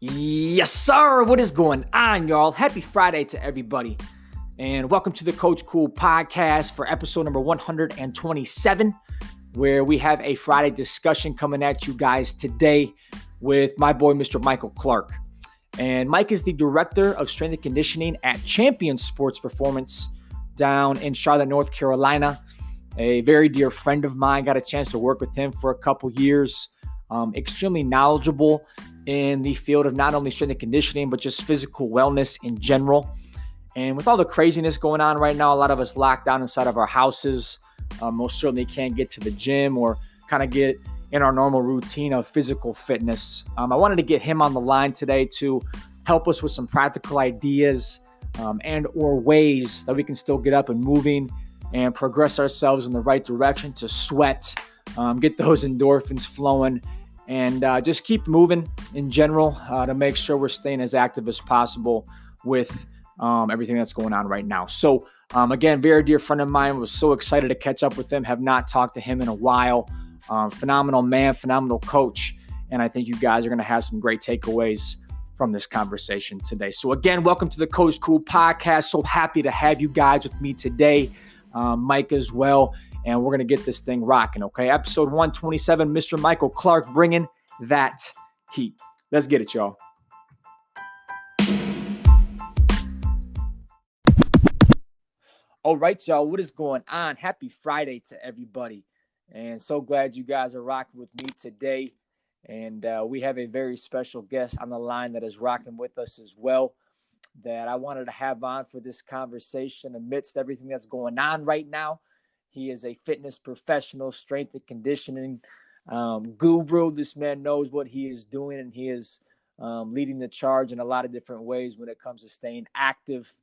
Yes, sir. What is going on, y'all? Happy Friday to everybody. And welcome to the Coach Cool podcast for episode number 127, where we have a Friday discussion coming at you guys today with my boy, Mr. Michael Clark. And Mike is the director of strength and conditioning at Champion Sports Performance down in Charlotte, North Carolina. A very dear friend of mine. Got a chance to work with him for a couple years. Extremely knowledgeable in the field of not only strength and conditioning, but just physical wellness in general. And with all the craziness going on right now, a lot of us locked down inside of our houses, most certainly can't get to the gym or kind of get in our normal routine of physical fitness. I wanted to get him on the line today to help us with some practical ideas and or ways that we can still get up and moving and progress ourselves in the right direction to sweat, get those endorphins flowing, and just keep moving in general to make sure we're staying as active as possible with everything that's going on right now. So again, very dear friend of mine. Was so excited to catch up with him. Have not talked to him in a while. Phenomenal man, phenomenal coach. And I think you guys are going to have some great takeaways from this conversation today. So again, welcome to the Coach Cool podcast. So happy to have you guys with me today. Mike as well. And we're going to get this thing rocking, okay? Episode 127, Mr. Michael Clark bringing that heat. Let's get it, y'all. All right, y'all, what is going on? Happy Friday to everybody. And so glad you guys are rocking with me today. And we have a very special guest on the line that is rocking with us as well, that I wanted to have on for this conversation amidst everything that's going on right now. He is a fitness professional, strength and conditioning guru. This man knows what he is doing, and he is leading the charge in a lot of different ways when it comes to staying active,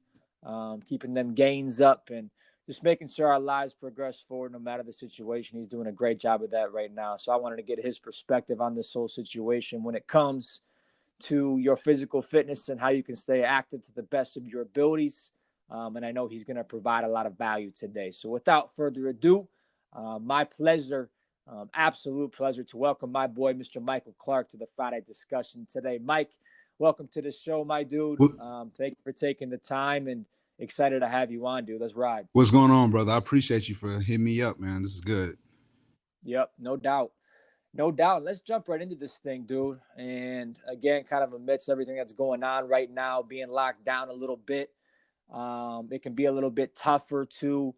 keeping them gains up, and just making sure our lives progress forward no matter the situation. He's doing a great job of that right now. So I wanted to get his perspective on this whole situation when it comes to your physical fitness and how you can stay active to the best of your abilities. And I know he's going to provide a lot of value today. So without further ado, my pleasure, absolute pleasure to welcome my boy, Mr. Michael Clark, to the Friday discussion today. Mike, welcome to the show, my dude. Thank you for taking the time, and excited to have you on, dude. Let's ride. What's going on, brother? I appreciate you for hitting me up, man. This is good. Yep, no doubt. No doubt. Let's jump right into this thing, dude. And again, kind of amidst everything that's going on right now, being locked down a little bit, it can be a little bit tougher to,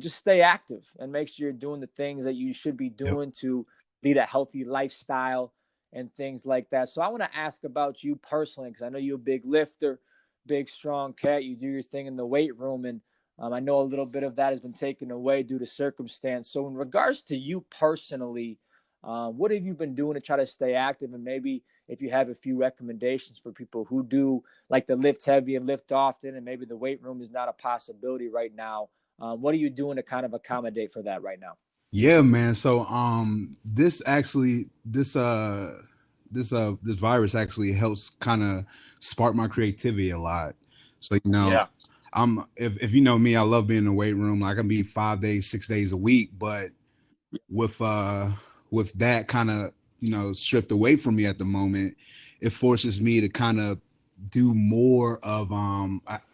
just stay active and make sure you're doing the things that you should be doing to lead a healthy lifestyle and things like that. So I want to ask about you personally, because I know you're a big lifter, big, strong cat. You do your thing in the weight room, and I know a little bit of that has been taken away due to circumstance. So in regards to you personally, what have you been doing to try to stay active? And maybe if you have a few recommendations for people who do like to lift heavy and lift often, and maybe the weight room is not a possibility right now, what are you doing to kind of accommodate for that right now? Yeah, man. So this virus actually helps kind of spark my creativity a lot. So Yeah. if you know me, I love being in the weight room. Like I can be 5 days, 6 days a week, but with that kind of stripped away from me at the moment, it forces me to kind of do more of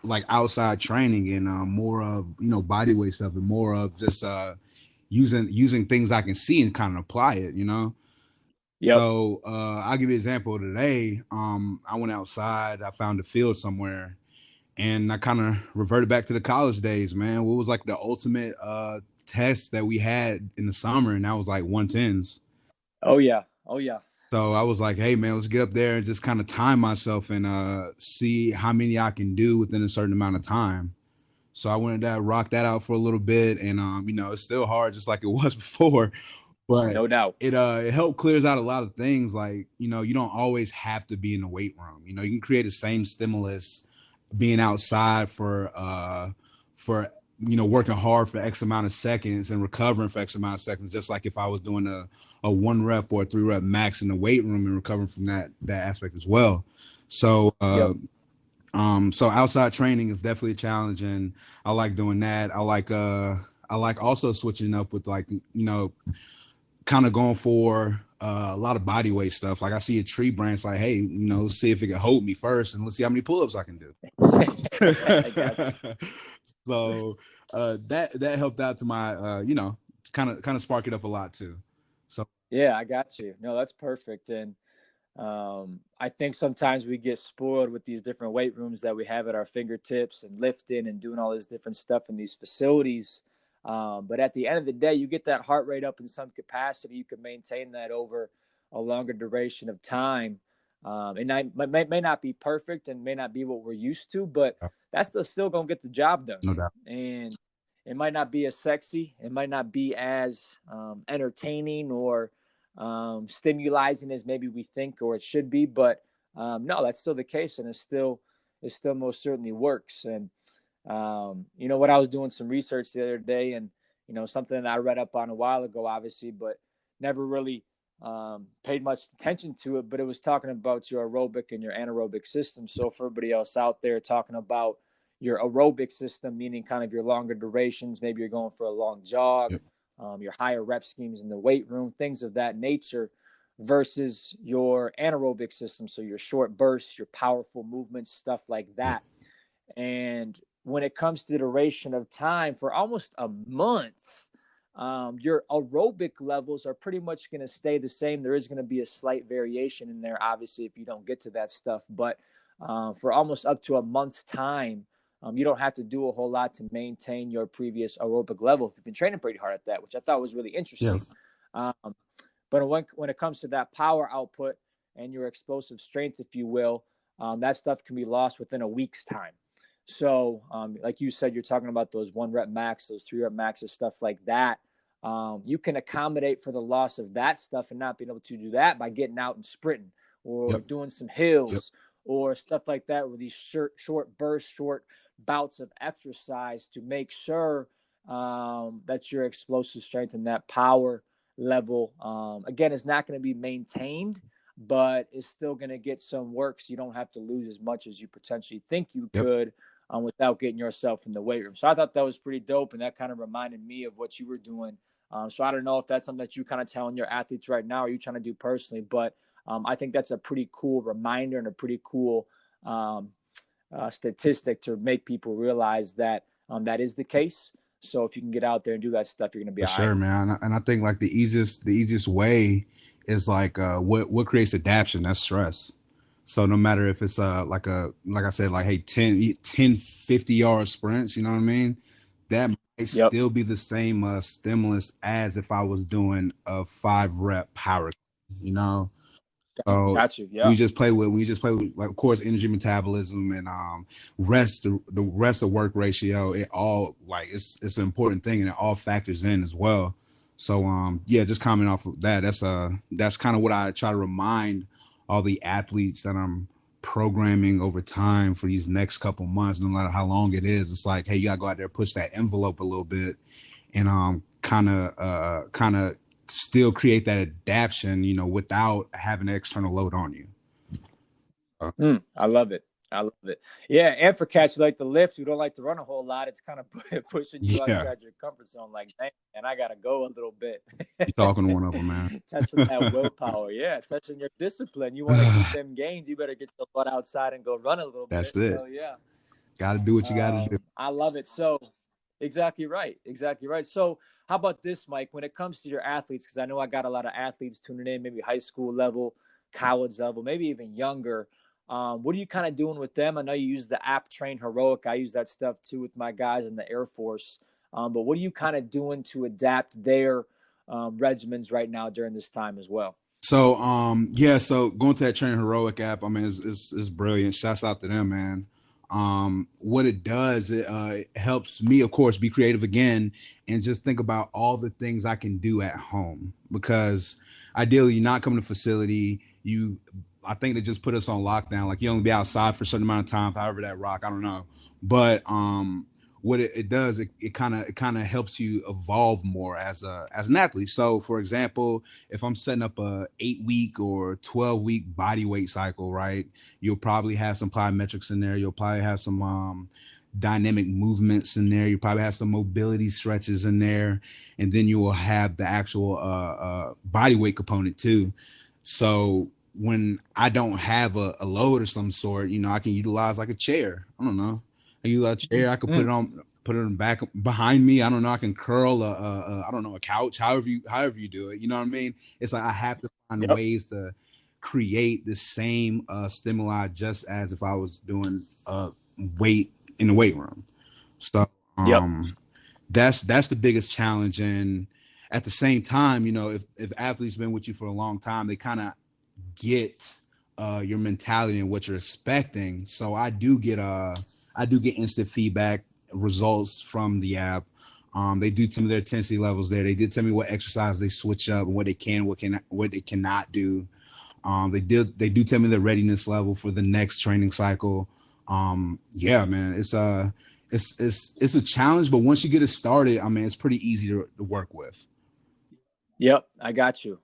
like outside training and more of body weight stuff and more of just using things I can see and kind of apply it. Yep. So I'll give you an example today. I went outside, I found a field somewhere, and I kind of reverted back to the college days, man. What was like the ultimate test that we had in the summer, and that was like 110s. Oh yeah. Oh yeah. So I was like, hey man, let's get up there and just kind of time myself and see how many I can do within a certain amount of time. So I went and rocked that out for a little bit, and it's still hard just like it was before, but No doubt. it helped clears out a lot of things. Like, you don't always have to be in the weight room. You can create the same stimulus being outside for working hard for X amount of seconds and recovering for X amount of seconds, just like if I was doing a 1 rep or a 3 rep max in the weight room and recovering from that aspect as well. So so outside training is definitely a challenge, and I like doing that. I like also switching up with, like, kind of going for a lot of body weight stuff. Like I see a tree branch, like, hey, let's see if it can hold me first, and let's see how many pull-ups I can do. I got you. So that helped out to my kind of spark it up a lot too. So Yeah, I got you. No, that's perfect. And I think sometimes we get spoiled with these different weight rooms that we have at our fingertips and lifting and doing all this different stuff in these facilities. But at the end of the day, you get that heart rate up in some capacity. You can maintain that over a longer duration of time. And may not be perfect and may not be what we're used to, but that's still going to get the job done. no doubt. And it might not be as sexy. It might not be as entertaining or stimulating as maybe we think or it should be, but no, that's still the case, and it still most certainly works. And what, I was doing some research the other day, and something that I read up on a while ago, obviously, but never really paid much attention to it. But it was talking about your aerobic and your anaerobic system. So for everybody else out there, talking about your aerobic system, meaning kind of your longer durations, maybe you're going for a long jog. Yep. Your higher rep schemes in the weight room, things of that nature, versus your anaerobic system. So your short bursts, your powerful movements, stuff like that. And when it comes to the duration of time, for almost a month, your aerobic levels are pretty much going to stay the same. There is going to be a slight variation in there, obviously, if you don't get to that stuff. But for almost up to a month's time, you don't have to do a whole lot to maintain your previous aerobic level if you've been training pretty hard at that, which I thought was really interesting. Yeah. But when it comes to that power output and your explosive strength, if you will, that stuff can be lost within a week's time. So like you said, you're talking about those 1 rep max, those 3 rep maxes, stuff like that. You can accommodate for the loss of that stuff and not being able to do that by getting out and sprinting or doing some hills or stuff like that, with these short bursts, short bouts of exercise to make sure that your explosive strength and that power level, again, is not going to be maintained, but is still going to get some work, so you don't have to lose as much as you potentially think you could without getting yourself in the weight room. So I thought that was pretty dope, and that kind of reminded me of what you were doing. So I don't know if that's something that you kind of telling your athletes right now, or you trying to do personally, but I think that's a pretty cool reminder and a pretty cool statistic to make people realize that that is the case. So if you can get out there and do that stuff, you're going to be all sure, right. man. And I think like the easiest way is like what creates adaptation. That's stress. So no matter if it's like I said, like, hey, 50-yard sprints, you know what I mean? That might still be the same stimulus as if I was doing a 5 rep power, you know? So Got you. Yeah. we just play with like, of course, energy metabolism and rest, the rest of work ratio. It all, like, it's an important thing, and it all factors in as well. So just comment off of that. That's kind of what I try to remind all the athletes that I'm programming over time for these next couple months, no matter how long it is. It's like, hey, you gotta go out there, push that envelope a little bit, and kind of still create that adaptation, without having an external load on you. I love it. Yeah, and for cats who like to lift, who don't like to run a whole lot, it's kind of pushing you outside your comfort zone. Like, man, I gotta go a little bit. You're talking to one of them, man. Testing that willpower, testing your discipline. You want to get them gains, you better get your butt outside and go run a little bit. That's it. So, yeah, gotta do what you gotta do. I love it. So, exactly right. So, how about this, Mike? When it comes to your athletes, because I know I got a lot of athletes tuning in, maybe high school level, college level, maybe even younger. What are you kind of doing with them? I know you use the app Train Heroic. I use that stuff too with my guys in the Air Force. But what are you kind of doing to adapt their regimens right now during this time as well? So so going to that Train Heroic app, I mean, it's brilliant. Shouts out to them, man. What it does, it helps me, of course, be creative again and just think about all the things I can do at home, because ideally you're not coming to facility. I think they just put us on lockdown. Like, you only be outside for a certain amount of time, however that rock, I don't know. But what it does, it kind of helps you evolve more as an athlete. So for example, if I'm setting up a 8-week or 12-week body weight cycle, right, you'll probably have some plyometrics in there. You'll probably have some dynamic movements in there. You probably have some mobility stretches in there, and then you will have the actual body weight component too. So when I don't have a load of some sort, I can utilize like a chair. I don't know. I utilize a chair. I could put it on back behind me. I don't know. I can curl I don't know, a couch. However you do it. You know what I mean? It's like I have to find ways to create the same stimuli just as if I was doing weight in the weight room. So that's the biggest challenge. And at the same time, if athletes been with you for a long time, they kind of get your mentality and what you're expecting. So I do get instant feedback results from the app. They do tell me their intensity levels there. They did tell me what exercise they switch up and what they can, what they cannot do. They do tell me the readiness level for the next training cycle. Yeah, man, it's a challenge, but once you get it started, I mean, it's pretty easy to work with. Yep, I got you.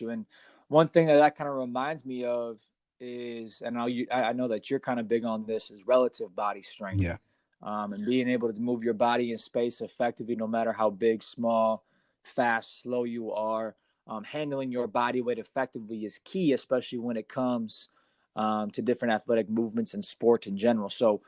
And one thing that kind of reminds me of is, and I know that you're kind of big on this, is relative body strength. Yeah. And being able to move your body in space effectively, no matter how big, small, fast, slow you are. Handling your body weight effectively is key, especially when it comes to different athletic movements and sports in general. So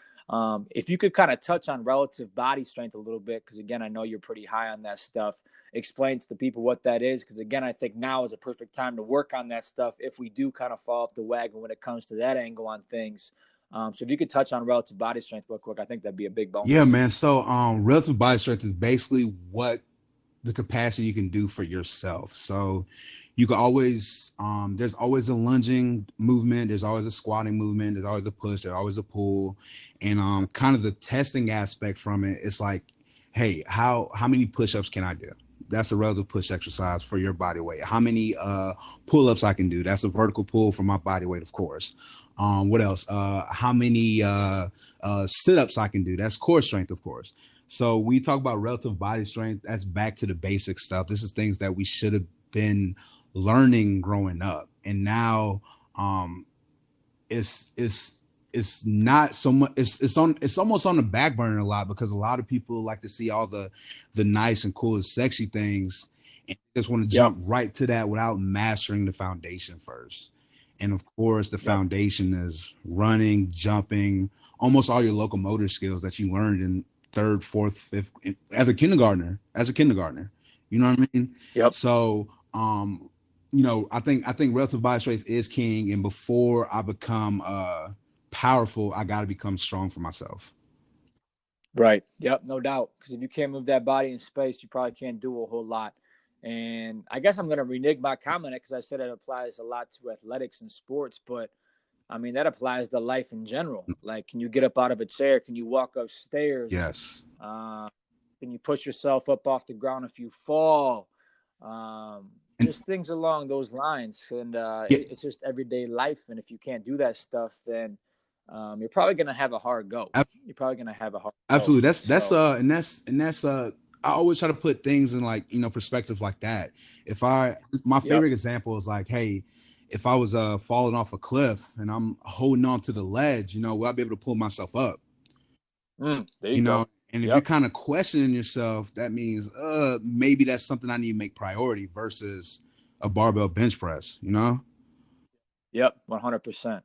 if you could kind of touch on relative body strength a little bit, because again, I know you're pretty high on that stuff. Explain to the people what that is, because again, I think now is a perfect time to work on that stuff if we do kind of fall off the wagon when it comes to that angle on things. So if you could touch on relative body strength real quick, I think that'd be a big bonus. Yeah, man. So relative body strength is basically what the capacity you can do for yourself. So you can always there's always a lunging movement, there's always a squatting movement, there's always a push, there's always a pull. And kind of the testing aspect from it, it's like, hey, how many push-ups can I do? That's a relative push exercise for your body weight. How many pull-ups I can do? That's a vertical pull for my body weight, of course. What else? How many sit-ups I can do? That's core strength, of course. So we talk about relative body strength. That's back to the basic stuff. This is things that we should have been learning growing up, and now it's not so much. It's almost on the back burner a lot, because a lot of people like to see all the nice and cool and sexy things, and just want to jump right to that without mastering the foundation first. And of course, the foundation is running, jumping, almost all your locomotor skills that you learned in third, fourth, fifth, as a kindergartner. You know what I mean? Yep. So, I think relative body strength is king. And before I become powerful, I got to become strong for myself. Right. Yep. No doubt. Because if you can't move that body in space, you probably can't do a whole lot. And I guess I'm going to renege my comment, because I said it applies a lot to athletics and sports, but I mean, that applies to life in general. Like, can you get up out of a chair? Can you walk upstairs? Yes. Can you push yourself up off the ground if you fall? Just things along those lines. And it's just everyday life. And if you can't do that stuff, then you're probably going to have a hard go. Absolutely. That's I always try to put things in perspective like that. My favorite example is like, hey, if I was falling off a cliff and I'm holding on to the ledge, will I be able to pull myself up? There you go. And if you're kind of questioning yourself, that means maybe that's something I need to make priority versus a barbell bench press, Yep, 100%.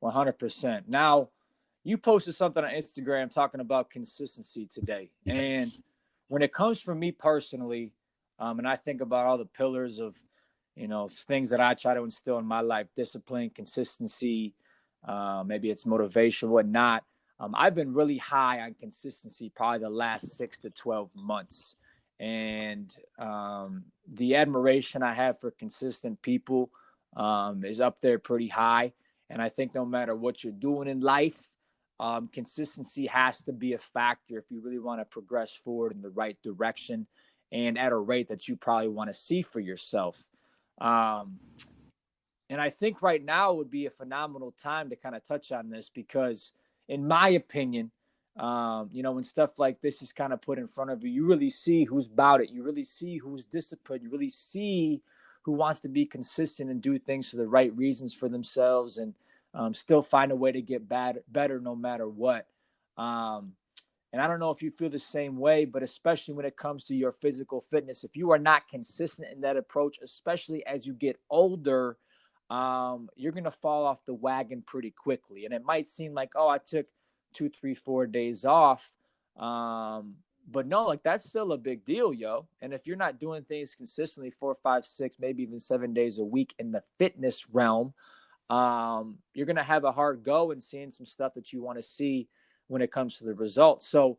100%. Now, you posted something on Instagram talking about consistency today. Yes. And when it comes from me personally, and I think about all the pillars of, things that I try to instill in my life: discipline, consistency, maybe it's motivation, whatnot. I've been really high on consistency probably the last 6 to 12 months. And the admiration I have for consistent people is up there pretty high. And I think no matter what you're doing in life, consistency has to be a factor if you really want to progress forward in the right direction and at a rate that you probably want to see for yourself. And I think right now would be a phenomenal time to kind of touch on this, because in my opinion, when stuff like this is kind of put in front of you, you really see who's about it. You really see who's disciplined. You really see who wants to be consistent and do things for the right reasons for themselves, and still find a way to get better no matter what. And I don't know if you feel the same way, but especially when it comes to your physical fitness, if you are not consistent in that approach, especially as you get older, you're going to fall off the wagon pretty quickly. And it might seem like, oh, I took 2, 3, 4 days off. But no, like that's still a big deal, yo. And if you're not doing things consistently 4, 5, 6, maybe even 7 days a week in the fitness realm, you're going to have a hard go in seeing some stuff that you want to see when it comes to the results. So,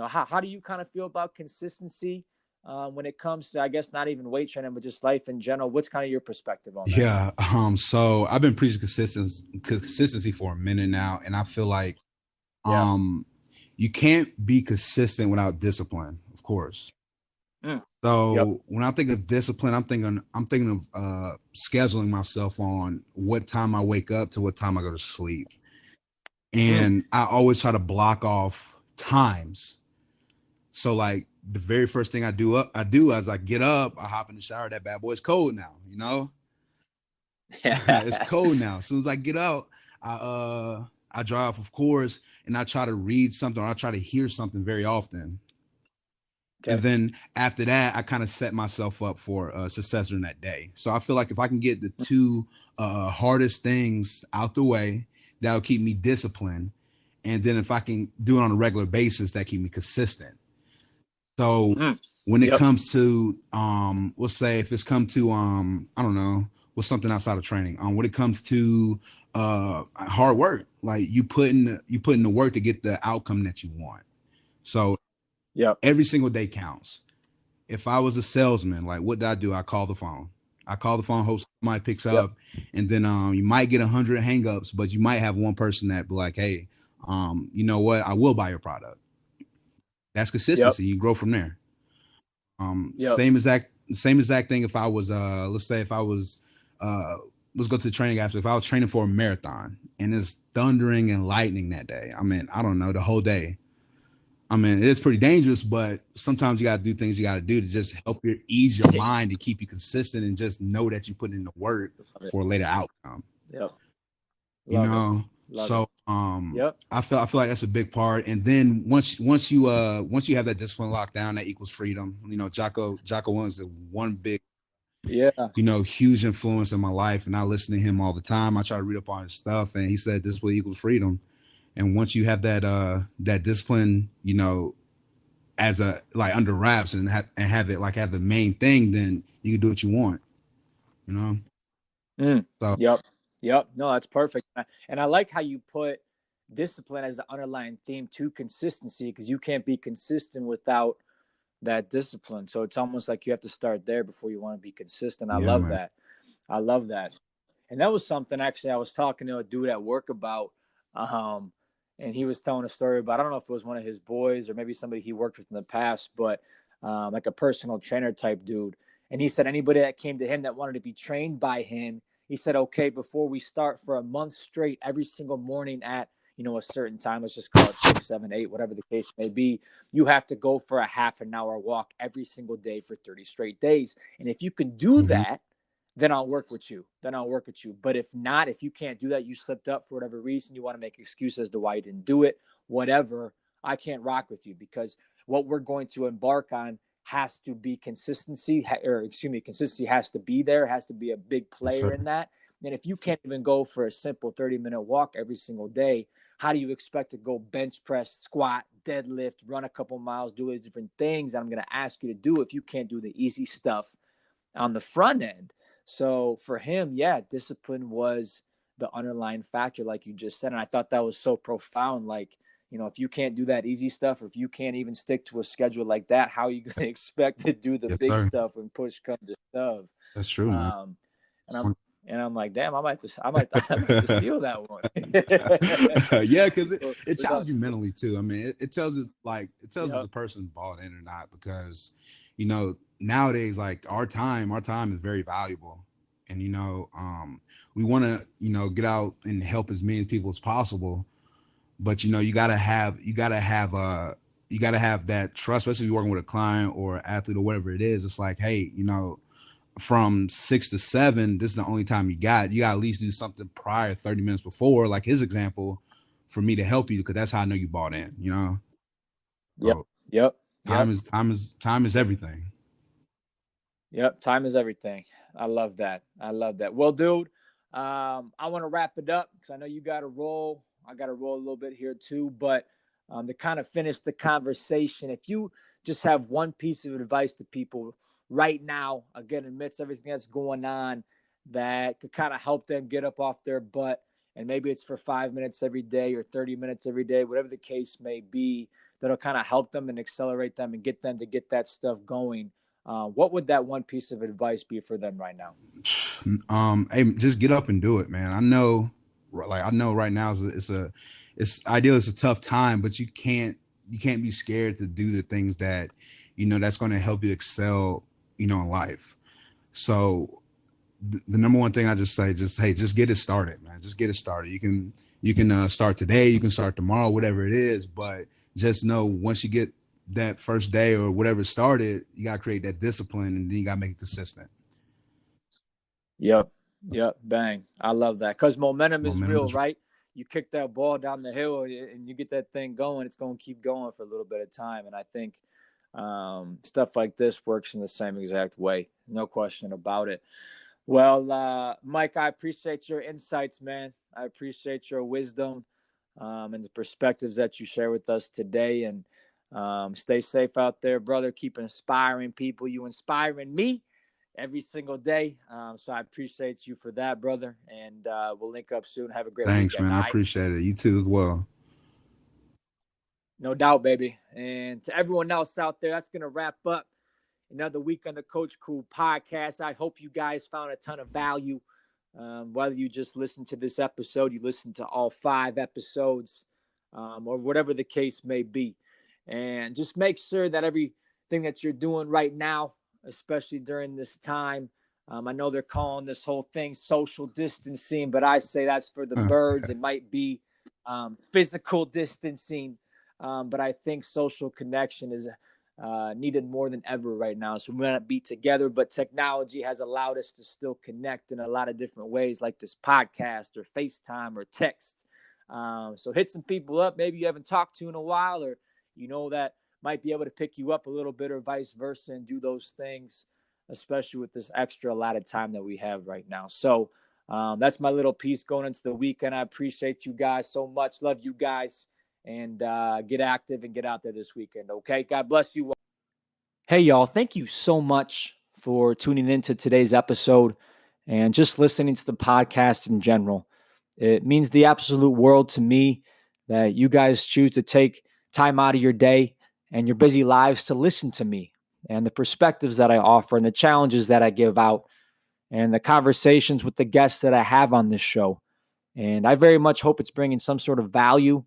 how do you kind of feel about consistency when it comes to, I guess, not even weight training, but just life in general? What's kind of your perspective on that? Yeah. So I've been preaching consistency for a minute now, and I feel like you can't be consistent without discipline, of course. So when I think of discipline, I'm thinking of scheduling myself on what time I wake up to what time I go to sleep. And I always try to block off times. So like the very first thing I do as I get up, I hop in the shower. That bad boy's cold now, it's cold now. As soon as I get out, I dry off, of course, and I try to read something or I try to hear something very often. Okay. And then after that, I kind of set myself up for success during that day. So I feel like if I can get the two hardest things out the way, that'll keep me disciplined. And then if I can do it on a regular basis, that keep me consistent. So when it comes to, we'll say if it's come to, I don't know, what's something outside of training. When it comes to hard work, like you put in the work to get the outcome that you want. So every single day counts. If I was a salesman, like what do? I call the phone. Hope somebody picks up, and then you might get 100 hangups, but you might have one person that be like, hey, you know what? I will buy your product. That's consistency. You grow from there. Same exact thing. If I was, let's say if I was, let's go to the training aspect. If I was training for a marathon and it's thundering and lightning that day, I mean, I don't know, the whole day. I mean, it is pretty dangerous, but sometimes you got to do things you got to do to just help ease your mind to keep you consistent and just know that you put in the work for a later outcome. I feel like that's a big part. And then once you have that discipline locked down, that equals freedom. Jocko Williams is one big, huge influence in my life, and I listen to him all the time. I try to read up on his stuff, and he said discipline equals freedom. And once you have that discipline, as a like under wraps and have it like have the main thing, then you can do what you want. So. Yep. No, that's perfect. And I like how you put discipline as the underlying theme to consistency, because you can't be consistent without that discipline. So it's almost like you have to start there before you want to be consistent. I love that. And that was something actually I was talking to a dude at work about. And he was telling a story about, I don't know if it was one of his boys or maybe somebody he worked with in the past, but like a personal trainer type dude. And he said anybody that came to him that wanted to be trained by him, he said, okay, before we start for a month straight, every single morning at, a certain time, let's just call it 6, 7, 8, whatever the case may be, you have to go for a half an hour walk every single day for 30 straight days. And if you can do that, then I'll work with you. But if not, if you can't do that, you slipped up for whatever reason, you want to make excuses as to why you didn't do it, whatever, I can't rock with you, because what we're going to embark on has to be consistency, consistency has to be there, has to be a big player in that. And if you can't even go for a simple 30-minute walk every single day, how do you expect to go bench press, squat, deadlift, run a couple miles, do these different things that I'm going to ask you to do if you can't do the easy stuff on the front end? So for him, discipline was the underlying factor, like you just said. And I thought that was so profound. Like, if you can't do that easy stuff, or if you can't even stick to a schedule like that, how are you going to expect to do the big stuff when push comes to shove? That's true, man. And I'm like, damn, I might just steal that one. Yeah, because it challenges you mentally too. I mean, it tells us if the person bought in or not, because nowadays, like our time is very valuable, and we want to get out and help as many people as possible, but you gotta have that trust, especially if you're working with a client or athlete or whatever it is. It's like, hey, from 6 to 7, this is the only time you got to at least do something prior, 30 minutes before, like his example, for me to help you, because that's how I know you bought in. Yep. Yep. Time is everything. Yep. Time is everything. I love that. Well, dude, I want to wrap it up because I know you got to roll. I got to roll a little bit here too. But to kind of finish the conversation, if you just have one piece of advice to people right now, again, amidst everything that's going on, that could kind of help them get up off their butt, and maybe it's for 5 minutes every day or 30 minutes every day, whatever the case may be, that'll kind of help them and accelerate them and get them to get that stuff going. What would that one piece of advice be for them right now? Hey, just get up and do it, man. I know right now it's ideal. It's a tough time, but you can't be scared to do the things that, that's going to help you excel, in life. So the number one thing I just say, just get it started, man. Just get it started. You can start today, you can start tomorrow, whatever it is, but just know once you get that first day or whatever started, you got to create that discipline, and then you got to make it consistent. Yep. Bang. I love that. Because momentum is real, right? You kick that ball down the hill and you get that thing going, it's going to keep going for a little bit of time. And I think stuff like this works in the same exact way. No question about it. Well, Mike, I appreciate your insights, man. I appreciate your wisdom and the perspectives that you share with us today. And stay safe out there, brother. Keep inspiring people. You inspiring me every single day. So I appreciate you for that, brother. And we'll link up soon. Have a great Thanks, weekend. man. I appreciate it. You too as well. No doubt, baby. And to everyone else out there, that's going to wrap up another week on the Coach Cool podcast. I hope you guys found a ton of value. Whether you just listened to this episode, you listened to all 5 episodes, or whatever the case may be. And just make sure that everything that you're doing right now, especially during this time, I know they're calling this whole thing social distancing, but I say that's for the birds. It might be physical distancing, but I think social connection is needed more than ever right now. So we want to be together, but technology has allowed us to still connect in a lot of different ways, like this podcast or FaceTime or text. So hit some people up maybe you haven't talked to in a while, or that might be able to pick you up a little bit, or vice versa, and do those things, especially with this extra allotted time that we have right now. So that's my little piece going into the weekend. I appreciate you guys so much. Love you guys. And get active and get out there this weekend, okay? God bless you. Hey, y'all. Thank you so much for tuning into today's episode and just listening to the podcast in general. It means the absolute world to me that you guys choose to take time out of your day and your busy lives to listen to me and the perspectives that I offer and the challenges that I give out and the conversations with the guests that I have on this show. And I very much hope it's bringing some sort of value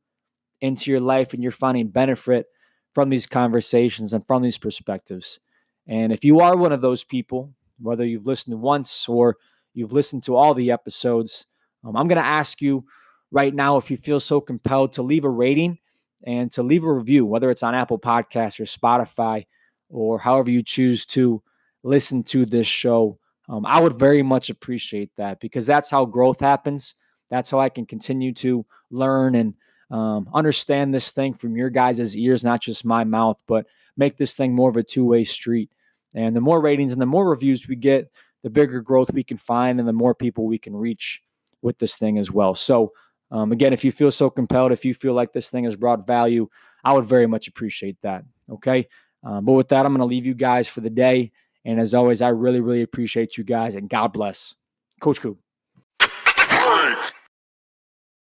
into your life and you're finding benefit from these conversations and from these perspectives. And if you are one of those people, whether you've listened once or you've listened to all the episodes, I'm going to ask you right now, if you feel so compelled, to leave a rating and to leave a review, whether it's on Apple Podcasts or Spotify or however you choose to listen to this show. I would very much appreciate that, because that's how growth happens. That's how I can continue to learn and understand this thing from your guys' ears, not just my mouth, but make this thing more of a two-way street. And the more ratings and the more reviews we get, the bigger growth we can find and the more people we can reach with this thing as well. So again, if you feel so compelled, if you feel like this thing has brought value, I would very much appreciate that. Okay. But with that, I'm going to leave you guys for the day. And as always, I really, really appreciate you guys, and God bless. Coach Coop.